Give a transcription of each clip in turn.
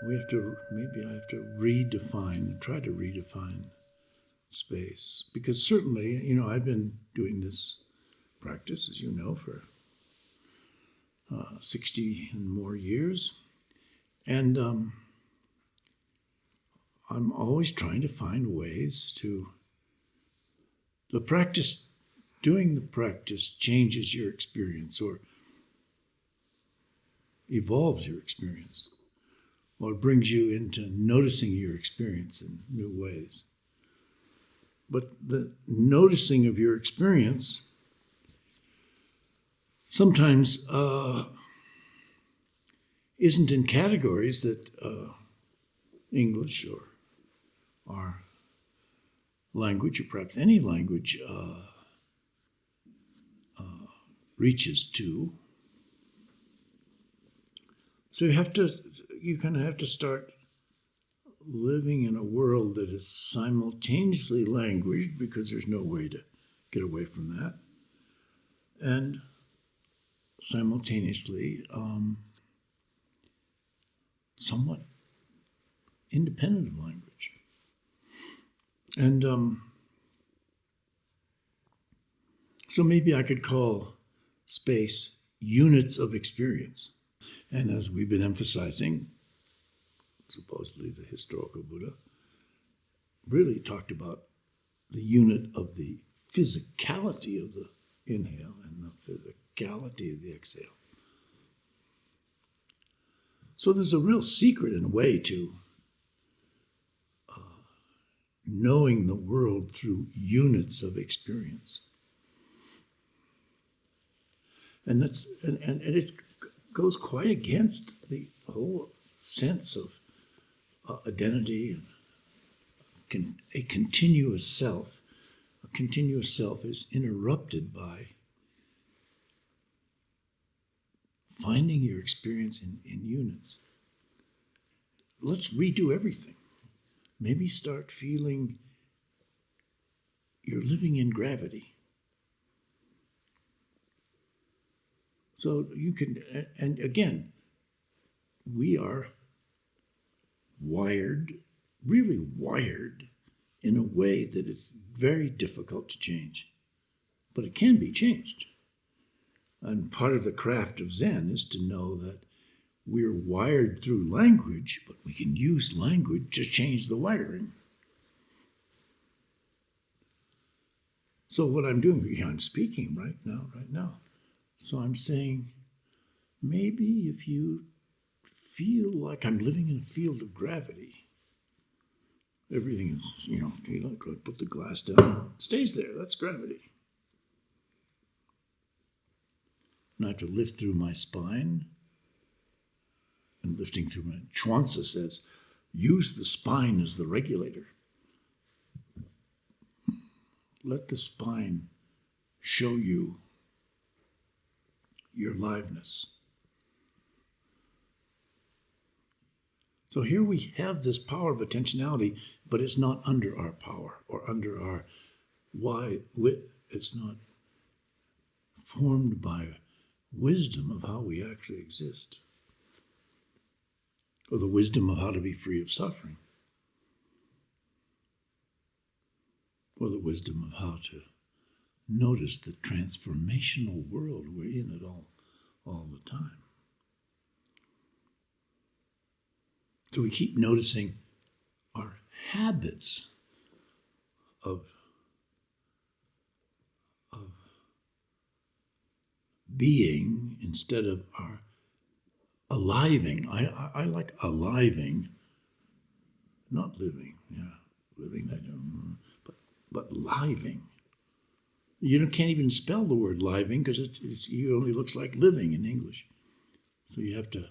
maybe I have to try to redefine space. Because certainly, I've been doing this practice, as you know, for 60 and more years. And I'm always trying to find ways doing the practice changes your experience or evolves your experience or brings you into noticing your experience in new ways. But the noticing of your experience sometimes isn't in categories that English or our language, or perhaps any language, reaches to. So you kind of have to start living in a world that is simultaneously language, because there's no way to get away from that, and simultaneously somewhat independent of language. And so maybe I could call space units of experience. And as we've been emphasizing, supposedly the historical Buddha really talked about the unit of the physicality of the inhale and the physicality of the exhale. So there's a real secret in a way to knowing the world through units of experience. And it goes quite against the whole sense of identity and a continuous self. A continuous self is interrupted by finding your experience in units. Let's redo everything. Maybe start feeling you're living in gravity. So you can, and again, we are really wired in a way that it's very difficult to change. But it can be changed. And part of the craft of Zen is to know that we're wired through language, but we can use language to change the wiring. So what I'm doing, I'm speaking right now. So I'm saying, maybe if you feel like I'm living in a field of gravity, everything is, put the glass down, it stays there, that's gravity. And I have to lift through my spine, and lifting through my Chuanza says, use the spine as the regulator. Let the spine show you your liveness. So here we have this power of attentionality, but it's not under our power or under our it's not formed by wisdom of how we actually exist, or the wisdom of how to be free of suffering, or the wisdom of how to notice the transformational world we're in it all the time. So we keep noticing our habits of being instead of our aliving. I like aliving, not living. Yeah, living, I don't, but living. You can't even spell the word living because it only looks like living in English. So you have to,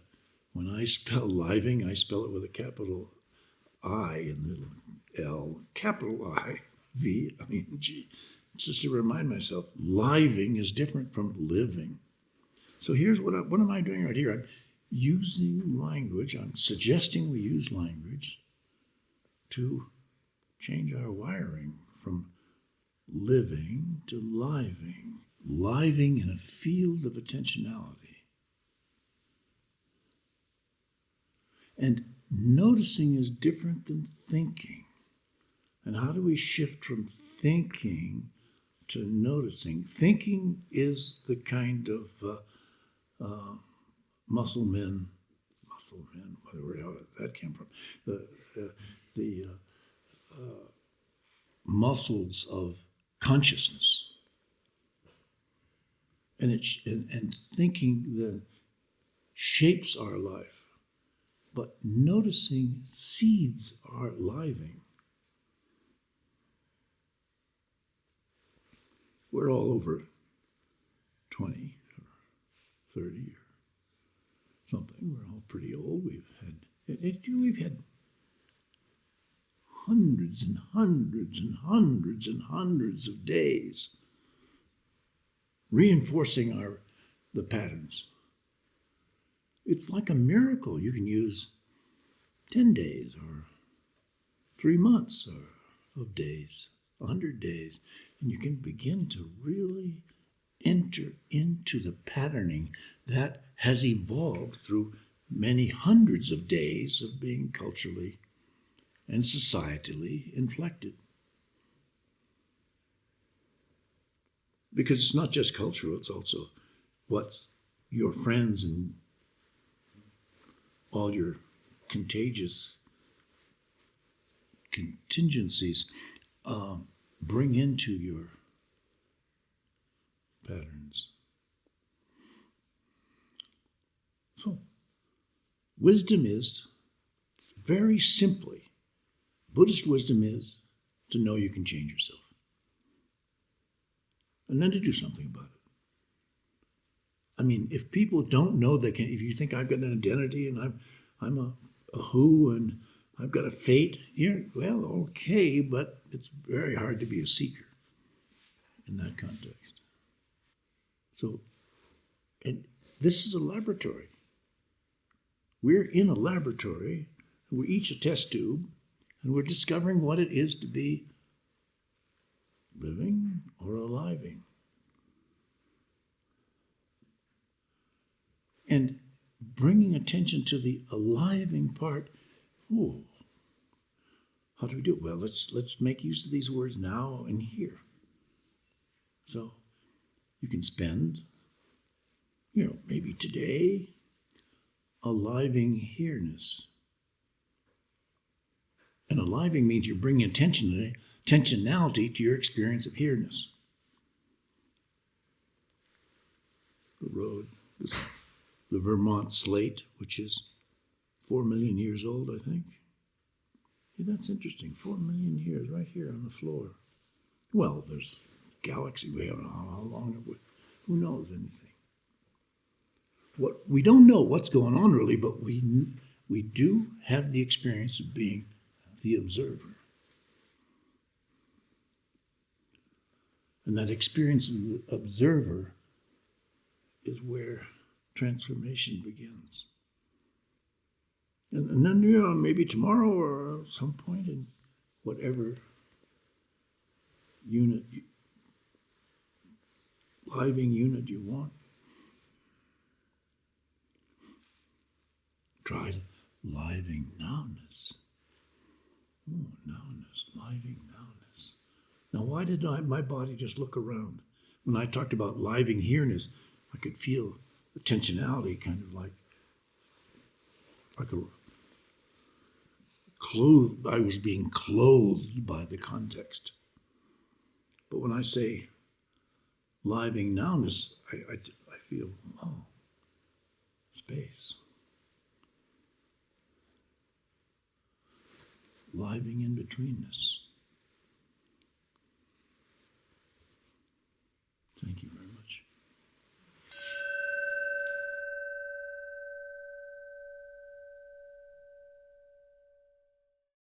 when I spell living, I spell it with a capital I and little L, capital I, V, G. It's just to remind myself, living is different from living. So here's what am I doing right here? I'm using language. I'm suggesting we use language to change our wiring from living to living. Living in a field of attentionality. And noticing is different than thinking. And how do we shift from thinking to noticing? Thinking is the kind of muscle men, whatever that came from, the muscles of consciousness. And thinking then shapes our life, but noticing seeds our living. We're all over 20 or 30 or something. We're all pretty old. We've had hundreds and hundreds and hundreds and hundreds of days reinforcing the patterns. It's like a miracle. You can use 10 days or 3 months of days, 100 days, and you can begin to really enter into the patterning that has evolved through many hundreds of days of being culturally and societally inflected. Because it's not just cultural, it's also what's your friends and all your contagious contingencies bring into your patterns. So, wisdom is, very simply, Buddhist wisdom is to know you can change yourself. And then to do something about it. I mean, if people don't know they can, if you think I've got an identity and I'm a who and I've got a fate, well, okay, but it's very hard to be a seeker in that context. So, and this is a laboratory. We're in a laboratory, we're each a test tube, and we're discovering what it is to be living or aliving. And bringing attention to the aliving part, how do we do it? Well, let's make use of these words now and here. So you can spend, maybe today, aliving here-ness. And aliving means you're bringing intentionality to your experience of here-ness. The road, the Vermont slate, which is 4 million years old, I think. Yeah, that's interesting. 4 million years right here on the floor. Well, there's galaxy. We don't know how long it would. Who knows anything? We don't know what's going on really, but we do have the experience of being the observer. And that experience of the observer is where transformation begins. And then, maybe tomorrow or some point in whatever living unit you want, try living nowness. Nowness, living nowness. Now, why did my body just look around? When I talked about living here-ness, I could feel attentionality kind of like a clothed. I was being clothed by the context. But when I say living nowness, I feel, space. Living in betweenness.